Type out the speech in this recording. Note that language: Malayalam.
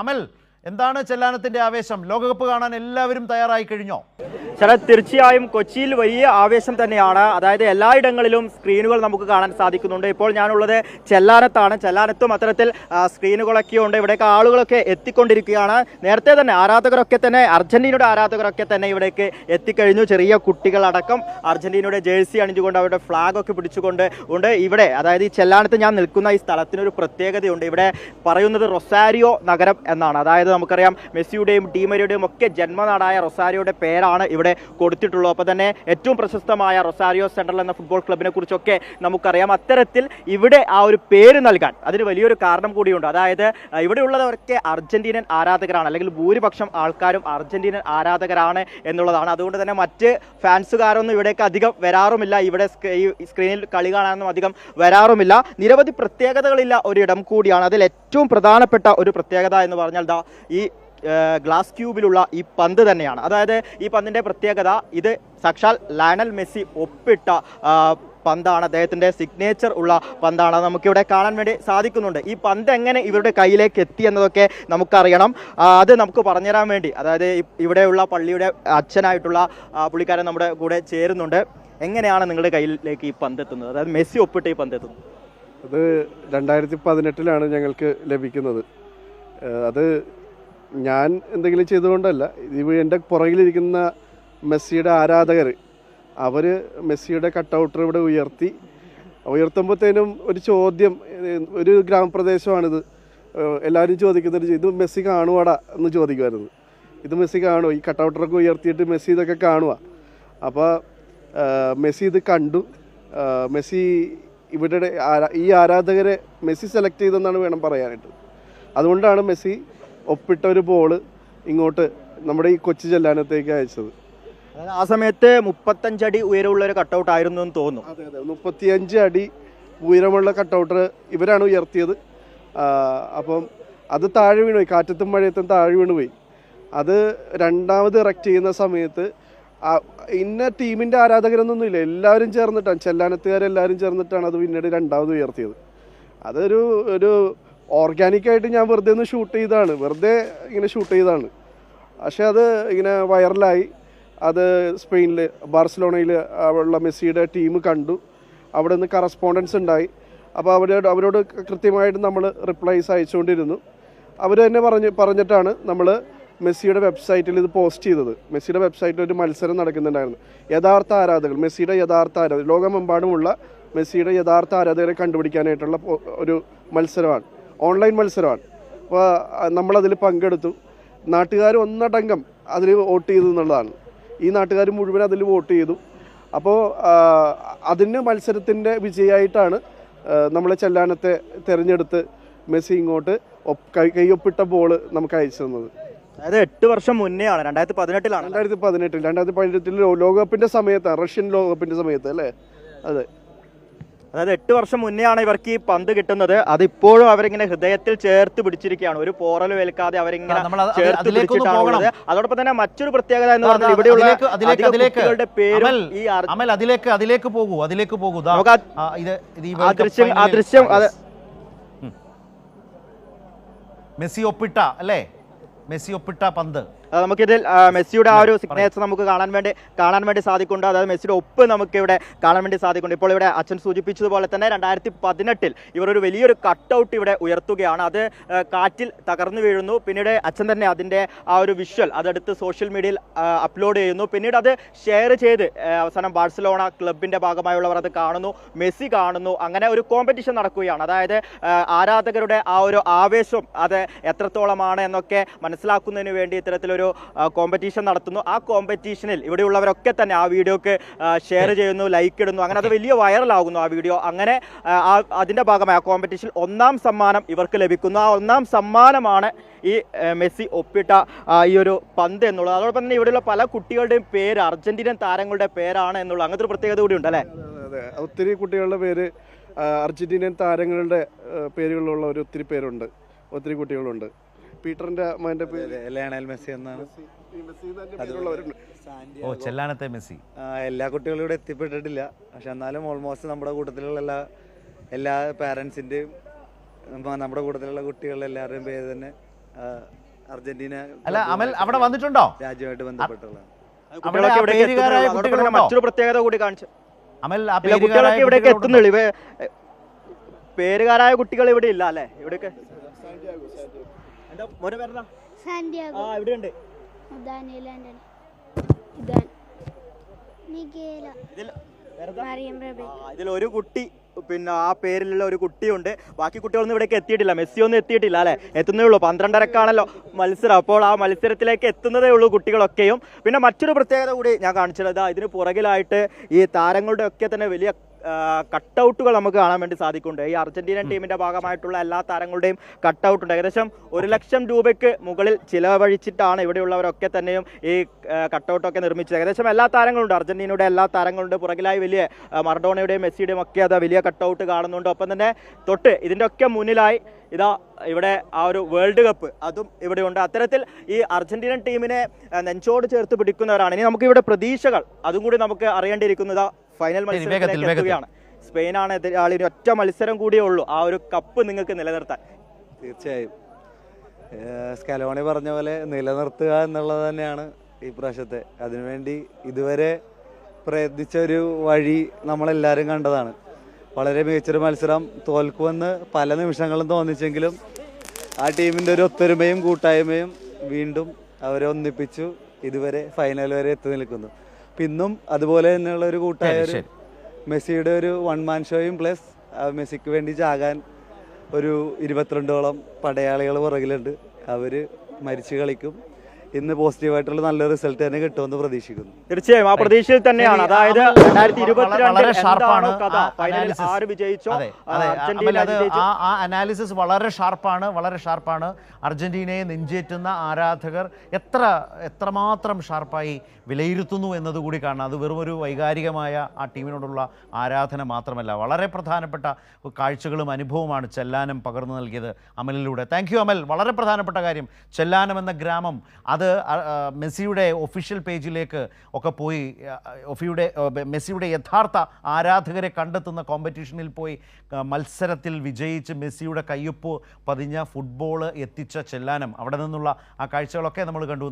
അമൽ, എന്താണ് ചെല്ലാനത്തിന്റെ ആവേശം? ലോകകപ്പ് കാണാൻ എല്ലാവരും തയ്യാറായി കഴിഞ്ഞോ? തീർച്ചയായും കൊച്ചിയിൽ വലിയ ആവേശം തന്നെയാണ്. അതായത് എല്ലായിടങ്ങളിലും സ്ക്രീനുകൾ നമുക്ക് കാണാൻ സാധിക്കുന്നുണ്ട്. ഇപ്പോൾ ഞാനുള്ളത് ചെല്ലാനത്താണ്. ചെല്ലാനത്തും അത്തരത്തിൽ സ്ക്രീനുകളൊക്കെ ഉണ്ട്. ഇവിടേക്ക് ആളുകളൊക്കെ എത്തിക്കൊണ്ടിരിക്കുകയാണ്. നേരത്തെ തന്നെ ആരാധകരൊക്കെ തന്നെ അർജന്റീനയുടെ ആരാധകരൊക്കെ തന്നെ ഇവിടേക്ക് എത്തിക്കഴിഞ്ഞു. ചെറിയ കുട്ടികളടക്കം അർജന്റീനയുടെ ജേഴ്സി അണിഞ്ഞുകൊണ്ട് അവരുടെ ഫ്ലാഗ് ഒക്കെ പിടിച്ചുകൊണ്ട് ഉണ്ട് ഇവിടെ. അതായത് ഈ ചെല്ലാനത്ത് ഞാൻ നിൽക്കുന്ന ഈ സ്ഥലത്തിനൊരു പ്രത്യേകതയുണ്ട്. ഇവിടെ പറയുന്നത് റൊസാരിയോ നഗരം എന്നാണ്. അതായത് നമുക്കറിയാം മെസ്സിയുടെയും ഡീമരിയുടെയും ഒക്കെ ജന്മനാടായ റൊസാരിയോയുടെ പേരാണ് ഇവിടെ കൊടുത്തിട്ടുള്ളത്. അപ്പോൾ തന്നെ ഏറ്റവും പ്രശസ്തമായ റൊസാരിയോ സെൻട്രൽ എന്ന ഫുട്ബോൾ ക്ലബിനെ കുറിച്ചൊക്കെ നമുക്കറിയാം. അത്തരത്തിൽ ഇവിടെ ആ ഒരു പേര് നൽകാൻ അതിന് വലിയൊരു കാരണം കൂടിയുണ്ട്. അതായത് ഇവിടെയുള്ളവരൊക്കെ അർജന്റീനൻ ആരാധകരാണ്, അല്ലെങ്കിൽ ഭൂരിപക്ഷം ആൾക്കാരും അർജന്റീനൻ ആരാധകരാണ് എന്നുള്ളതാണ്. അതുകൊണ്ട് തന്നെ മറ്റ് ഫാൻസുകാരൊന്നും ഇവിടേക്ക് അധികം വരാറുമില്ല. ഇവിടെ ഈ സ്ക്രീനിൽ കളി കാണാനൊന്നും അധികം വരാറുമില്ല. നിരവധി പ്രത്യേകതകളില്ല ഒരിടം കൂടിയാണ്. അതിൽ ഏറ്റവും പ്രധാനപ്പെട്ട ഒരു പ്രത്യേകത എന്ന് പറഞ്ഞാൽ ഈ ഗ്ലാസ് ക്യൂബിലുള്ള ഈ പന്ത് തന്നെയാണ്. അതായത് ഈ പന്തിൻ്റെ പ്രത്യേകത, ഇത് സാക്ഷാൽ ലയണൽ മെസ്സി ഒപ്പിട്ട പന്താണ്. അദ്ദേഹത്തിൻ്റെ സിഗ്നേച്ചർ ഉള്ള പന്താണ്. നമുക്കിവിടെ കാണാൻ വേണ്ടി സാധിക്കുന്നുണ്ട്. ഈ പന്ത് എങ്ങനെ ഇവരുടെ കയ്യിലേക്ക് എത്തി എന്നതൊക്കെ നമുക്കറിയണം. അത് നമുക്ക് പറഞ്ഞുതരാൻ വേണ്ടി, അതായത് ഇവിടെയുള്ള പള്ളിയുടെ അച്ഛനായിട്ടുള്ള പുള്ളിക്കാരൻ നമ്മുടെ കൂടെ ചേരുന്നുണ്ട്. എങ്ങനെയാണ് നിങ്ങളുടെ കയ്യിലേക്ക് ഈ പന്ത് എത്തുന്നത്? അതായത് മെസ്സി ഒപ്പിട്ട് ഈ പന്ത് എത്തുന്നത്? അത് 2018 ഞങ്ങൾക്ക് ലഭിക്കുന്നത്. അത് ഞാൻ എന്തെങ്കിലും ചെയ്തുകൊണ്ടല്ല. എൻ്റെ പുറകിലിരിക്കുന്ന മെസ്സിയുടെ ആരാധകർ, അവർ മെസ്സിയുടെ കട്ടൗട്ടർ ഇവിടെ ഉയർത്തുമ്പോഴത്തേനും ഒരു ചോദ്യം, ഒരു ഗ്രാമപ്രദേശമാണിത്, എല്ലാവരും ചോദിക്കുന്നത് ഇത് മെസ്സി കാണുവാടാ എന്ന് ചോദിക്കുമായിരുന്നു. ഇത് മെസ്സി കാണുമോ? ഈ കട്ടൗട്ടറൊക്കെ ഉയർത്തിയിട്ട് മെസ്സി ഇതൊക്കെ കാണുക. അപ്പോൾ മെസ്സി ഇത് കണ്ടു. മെസ്സി ഇവിടെ ഈ ആരാധകരെ മെസ്സി സെലക്ട് ചെയ്തെന്നാണ് വേണം പറയാനായിട്ട്. അതുകൊണ്ടാണ് മെസ്സി ഒപ്പിട്ട ഒരു ബോള് ഇങ്ങോട്ട് നമ്മുടെ ഈ കൊച്ചു ചെല്ലാനത്തേക്ക് അയച്ചത്. ആ സമയത്ത് 35 അടി ഉയരമുള്ള ഒരു കട്ടൗട്ട് ആയിരുന്നു എന്ന് തോന്നുന്നു. അതെ, 35 അടി ഉയരമുള്ള കട്ടൗട്ടർ ഇവരാണ് ഉയർത്തിയത്. അപ്പം അത് താഴെ വീണുപോയി, കാറ്റത്തും മഴയത്തും താഴെ വീണുപോയി. അത് രണ്ടാമത് ഇറക്റ്റ് ചെയ്യുന്ന സമയത്ത് ഇന്ന ടീമിൻ്റെ ആരാധകരൊന്നുമില്ല, എല്ലാവരും ചേർന്നിട്ടാണ്, ചെല്ലാനത്തുകാരെല്ലാവരും ചേർന്നിട്ടാണ് അത് പിന്നീട് രണ്ടാമത് ഉയർത്തിയത്. ഒരു ഓർഗാനിക്കായിട്ട് ഞാൻ വെറുതെ ഒന്ന് ഇങ്ങനെ ഷൂട്ട് ചെയ്തതാണ്. പക്ഷെ അത് ഇങ്ങനെ വൈറലായി. അത് സ്പെയിനിൽ ബാർസലോണയിൽ ഉള്ള മെസ്സിയുടെ ടീം കണ്ടു. അവിടെ നിന്ന് കറസ്പോണ്ടൻസ് ഉണ്ടായി. അപ്പോൾ അവരോട് കൃത്യമായിട്ട് നമ്മൾ റിപ്ലൈസ് അയച്ചുകൊണ്ടിരുന്നു. അവർ തന്നെ പറഞ്ഞിട്ടാണ് നമ്മൾ മെസ്സിയുടെ വെബ്സൈറ്റിൽ ഇത് പോസ്റ്റ് ചെയ്തത്. മെസ്സിയുടെ വെബ്സൈറ്റിൽ ഒരു മത്സരം നടക്കുന്നുണ്ടായിരുന്നു. യഥാർത്ഥ ആരാധകർ, മെസ്സിയുടെ യഥാർത്ഥ ആരാധകർ, ലോകമെമ്പാടുമുള്ള മെസ്സിയുടെ യഥാർത്ഥ ആരാധകരെ കണ്ടുപിടിക്കാനായിട്ടുള്ള ഒരു മത്സരമാണ്, ഓൺലൈൻ മത്സരമാണ്. അപ്പോൾ നമ്മളതിൽ പങ്കെടുത്തു. നാട്ടുകാർ ഒന്നടങ്കം അതിൽ വോട്ട് ചെയ്തു എന്നുള്ളതാണ്. ഈ നാട്ടുകാർ മുഴുവൻ അതിൽ വോട്ട് ചെയ്തു. അപ്പോൾ അതിന് മത്സരത്തിൻ്റെ വിജയമായിട്ടാണ് നമ്മളെ ചെല്ലാനത്തെ തിരഞ്ഞെടുത്ത് മെസ്സി ഇങ്ങോട്ട് കൈയൊപ്പിട്ട ബോള് നമുക്ക് അയച്ചു തന്നത്. അതായത് 8 വർഷം മുന്നെയാണ്, 2018 2018 ലോകകപ്പിൻ്റെ സമയത്താണ്, റഷ്യൻ ലോകകപ്പിൻ്റെ സമയത്ത് അല്ലേ? അതെ. അതായത് 8 വർഷം മുന്നെയാണ് ഇവർക്ക് ഈ പന്ത് കിട്ടുന്നത്. അതിപ്പോഴും അവരിങ്ങനെ ഹൃദയത്തിൽ ചേർത്ത് പിടിച്ചിരിക്കുകയാണ്. ഒരു പോറൽ വേൽക്കാതെ അവരിങ്ങനെ ചേർത്ത് പിടിച്ചിട്ടാണ്. അതോടൊപ്പം തന്നെ മറ്റൊരു പ്രത്യേകത എന്ന് പറഞ്ഞാൽ ഇവിടെയുള്ള പേരും അതിലേക്ക് പോകൂ. ആ ദൃശ്യം മെസ്സി ഒപ്പിട്ട പന്ത്. നമുക്കിതിൽ മെസ്സിയുടെ ആ ഒരു സിഗ്നേച്ചർ നമുക്ക് കാണാൻ വേണ്ടി സാധിക്കുന്നുണ്ട്. അതായത് മെസ്സിയുടെ ഒപ്പ് നമുക്ക് ഇവിടെ കാണാൻ വേണ്ടി സാധിക്കുന്നുണ്ട്. ഇപ്പോൾ ഇവിടെ അച്ഛൻ സൂചിപ്പിച്ചതുപോലെ തന്നെ 2018 ഇവർ ഒരു വലിയൊരു കട്ടൗട്ട് ഇവിടെ ഉയർത്തുകയാണ്. അത് കാറ്റിൽ തകർന്നു വീഴുന്നു. പിന്നീട് അച്ഛൻ തന്നെ അതിൻ്റെ ആ ഒരു വിഷ്വൽ അതെടുത്ത് സോഷ്യൽ മീഡിയയിൽ അപ്ലോഡ് ചെയ്യുന്നു. പിന്നീട് അത് ഷെയർ ചെയ്ത് അവസാനം ബാഴ്സലോണ ക്ലബിൻ്റെ ഭാഗമായുള്ളവർ അത് കാണുന്നു, മെസ്സി കാണുന്നു. അങ്ങനെ ഒരു കോമ്പറ്റീഷൻ നടക്കുകയാണ്. അതായത് ആരാധകരുടെ ആ ഒരു ആവേശം അത് എത്രത്തോളമാണ് എന്നൊക്കെ മനസ്സിലാക്കുന്നതിന് വേണ്ടി ഇത്തരത്തിലൊരു കോമ്പറ്റീഷൻ നടത്തുന്നു. ആ കോമ്പറ്റീഷനിൽ ഇവിടെയുള്ളവരൊക്കെ തന്നെ ആ വീഡിയോക്ക് ഷെയർ ചെയ്യുന്നു, ലൈക്ക് ഇടുന്നു. അങ്ങനെ അത് വലിയ വൈറലാകുന്നു ആ വീഡിയോ. അങ്ങനെ അതിൻ്റെ ഭാഗമായി ആ കോമ്പറ്റീഷനിൽ 1ാം സമ്മാനം ഇവർക്ക് ലഭിക്കുന്നു. ആ 1ാം സമ്മാനമാണ് ഈ മെസ്സി ഒപ്പിട്ട ഈ ഒരു പന്ത് എന്നുള്ളത്. അതോടൊപ്പം തന്നെ ഇവിടെയുള്ള പല കുട്ടികളുടെയും പേര് അർജന്റീനൻ താരങ്ങളുടെ പേരാണ് എന്നുള്ള അങ്ങനത്തെ ഒരു പ്രത്യേകത കൂടി ഉണ്ട് അല്ലേ? അതെ, ഒത്തിരി കുട്ടികളുടെ പേര് അർജന്റീനൻ താരങ്ങളുടെ പേരുകളുള്ള ഒത്തിരി പേരുണ്ട്, ഒത്തിരി കുട്ടികളുണ്ട്. പീറ്ററിന്റെ മകന്റെ പേര് ലയണൽ മെസ്സി എന്നാണ്. ചെല്ലാനത്തെ മെസ്സി. എല്ലാ കുട്ടികളും ഇവിടെ എത്തിപ്പെട്ടിട്ടില്ല. പക്ഷെ എന്നാലും ഓൾമോസ്റ്റ് നമ്മുടെ കൂട്ടത്തിലുള്ള എല്ലാ പാരൻസിൻ്റെയും നമ്മുടെ കൂട്ടത്തിലുള്ള കുട്ടികളുടെ എല്ലാവരുടെയും പേര് തന്നെ അർജന്റീന അല്ല അമൽ അവിടെ വന്നിട്ടുണ്ടോ? രാജ്യമായിട്ട് ബന്ധപ്പെട്ടുള്ള കുട്ടികളൊക്കെ ഇവിടേക്ക് പേരുകാരായ എത്തുന്നുള്ളൂ. അതോടൊപ്പം തന്നെ മറ്റൊരു പ്രത്യേകത കൂടി കാണിച്ചു. അമൽ ആ ഇല്ല, കുട്ടികളൊക്കെ ഇവിടേക്ക് എത്തുന്നുള്ളൂ. പേരുകാരായ കുട്ടികൾ ഇവിടെ ഇല്ല അല്ലേ? ഇവിടെയൊക്കെ എന്താ മോനെ പേരെന്താ? സാന്റിയാഗോ, ഇവിടെയുണ്ട്. ദാനിയേൽ ആന്റണി, ഇദാൻ, മിഗേല, മറിയം റബേക്ക. ഇതിൽ ഒരു കുട്ടി, പിന്നെ ആ പേരിലുള്ള ഒരു കുട്ടിയുണ്ട്. ബാക്കി കുട്ടികളൊന്നും ഇവിടേക്ക് എത്തിയിട്ടില്ല. മെസ്സി ഒന്നും എത്തിയിട്ടില്ല അല്ലെ? എത്തുന്നേ ഉള്ളൂ. 12:30ക്കാണല്ലോ മത്സരം. അപ്പോൾ ആ മത്സരത്തിലേക്ക് എത്തുന്നതേ ഉള്ളൂ കുട്ടികളൊക്കെയും. പിന്നെ മറ്റൊരു പ്രത്യേകത കൂടി ഞാൻ കാണിച്ചത്, ഇതിന് പുറകിലായിട്ട് ഈ താരങ്ങളുടെ ഒക്കെ തന്നെ വലിയ കട്ടൗട്ടുകൾ നമുക്ക് കാണാൻ വേണ്ടി സാധിക്കുന്നുണ്ട്. ഈ അർജന്റീനൻ ടീമിന്റെ ഭാഗമായിട്ടുള്ള എല്ലാ താരങ്ങളുടെയും കട്ടൗട്ട് ഉണ്ട്. ഏകദേശം 1 ലക്ഷം രൂപയ്ക്ക് മുകളിൽ ചിലവഴിച്ചിട്ടാണ് ഇവിടെയുള്ളവരൊക്കെ തന്നെയും ഈ കട്ടൗട്ടൊക്കെ നിർമ്മിച്ചത്. ഏകദേശം എല്ലാ താരങ്ങളുണ്ട്, അർജന്റീനയുടെ എല്ലാ താരങ്ങളുണ്ട്. പുറകിലായി വലിയ മറഡോണയുടെയും മെസ്സിയുടെയും ഒക്കെ അത് വലിയ കട്ടൗട്ട് കാണുന്നുണ്ട്. ഒപ്പം തന്നെ തൊട്ട് ഇതിൻ്റെ ഒക്കെ മുന്നിലായി ഇതാ ഇവിടെ ആ ഒരു വേൾഡ് കപ്പ് അതും ഇവിടെയുണ്ട്. അത്തരത്തിൽ ഈ അർജന്റീനൻ ടീമിനെ നെഞ്ചോട് ചേർത്ത് പിടിക്കുന്നവരാണ്. ഇനി നമുക്ക് ഇവിടെ പ്രതീക്ഷകൾ അതും കൂടി നമുക്ക് അറിയേണ്ടിയിരിക്കുന്നത്. ഫൈനൽ മത്സരത്തിലേക്ക് എത്തുകയാണ്. സ്പെയിനാണ് എതിരാളി. ഒറ്റ മത്സരം കൂടിയേ ഉള്ളൂ ആ ഒരു കപ്പ് നിങ്ങൾക്ക് നിലനിർത്താൻ. തീർച്ചയായും സ്കലോണി പറഞ്ഞ പോലെ നിലനിർത്തുക എന്നുള്ളത് തന്നെയാണ് ഈ പ്രാവശ്യത്തെ. അതിനുവേണ്ടി ഇതുവരെ പ്രയത്നിച്ച ഒരു വഴി നമ്മളെല്ലാവരും കണ്ടതാണ്. വളരെ മികച്ചൊരു മത്സരം. തോൽക്കുമെന്ന് പല നിമിഷങ്ങളും തോന്നിച്ചെങ്കിലും ആ ടീമിൻ്റെ ഒരു ഒത്തൊരുമയും കൂട്ടായ്മയും വീണ്ടും അവരെ ഒന്നിപ്പിച്ചു ഇതുവരെ ഫൈനൽ വരെ എത്തി നിൽക്കുന്നു. പിന്നും അതുപോലെ തന്നെയുള്ള ഒരു കൂട്ടായ മെസ്സിയുടെ ഒരു 1 മാൻ ഷോയും പ്ലസ് മെസ്സിക്ക് വേണ്ടി ചാകാൻ ഒരു 22ഓളം പടയാളികൾ പുറകിലുണ്ട്. അവർ മരിച്ചു കളിക്കും. ഇന്ന് പോസിറ്റീവായിട്ടുള്ള നല്ലൊരു റിസൾട്ട് തന്നെ കിട്ടുമെന്ന് പ്രതീക്ഷിക്കുന്നു. തീർച്ചയായും ആ പ്രതീക്ഷയിൽ തന്നെയാണ്. അതായത് 2022 ആ അനാലിസിസ് വളരെ ഷാർപ്പാണ്. അർജന്റീനയെ നെഞ്ചേറ്റുന്ന ആരാധകർ എത്രമാത്രം ഷാർപ്പായി വിലയിരുത്തുന്നു എന്നതുകൂടി കാണണം. അത് വെറും ഒരു വൈകാരികമായ ആ ടീമിനോടുള്ള ആരാധന മാത്രമല്ല, വളരെ പ്രധാനപ്പെട്ട കാഴ്ചകളും അനുഭവമാണ് ചെല്ലാനം പകർന്നു നൽകിയത് അമലിലൂടെ. താങ്ക് യു അമൽ. വളരെ പ്രധാനപ്പെട്ട കാര്യം, ചെല്ലാനം എന്ന ഗ്രാമം അത് മെസ്സിയുടെ ഒഫീഷ്യൽ പേജിലേക്ക് ഒക്കെ പോയി മെസ്സിയുടെ യഥാർത്ഥ ആരാധകരെ കണ്ടെത്തുന്ന കോമ്പറ്റീഷനിൽ പോയി മത്സരത്തിൽ വിജയിച്ച് മെസ്സിയുടെ കയ്യൊപ്പ് പതിഞ്ഞ ഫുട്ബോൾ എത്തിച്ച ചെല്ലാനം, അവിടെ നിന്നുള്ള ആ കാഴ്ചകളൊക്കെ നമ്മൾ കണ്ടു.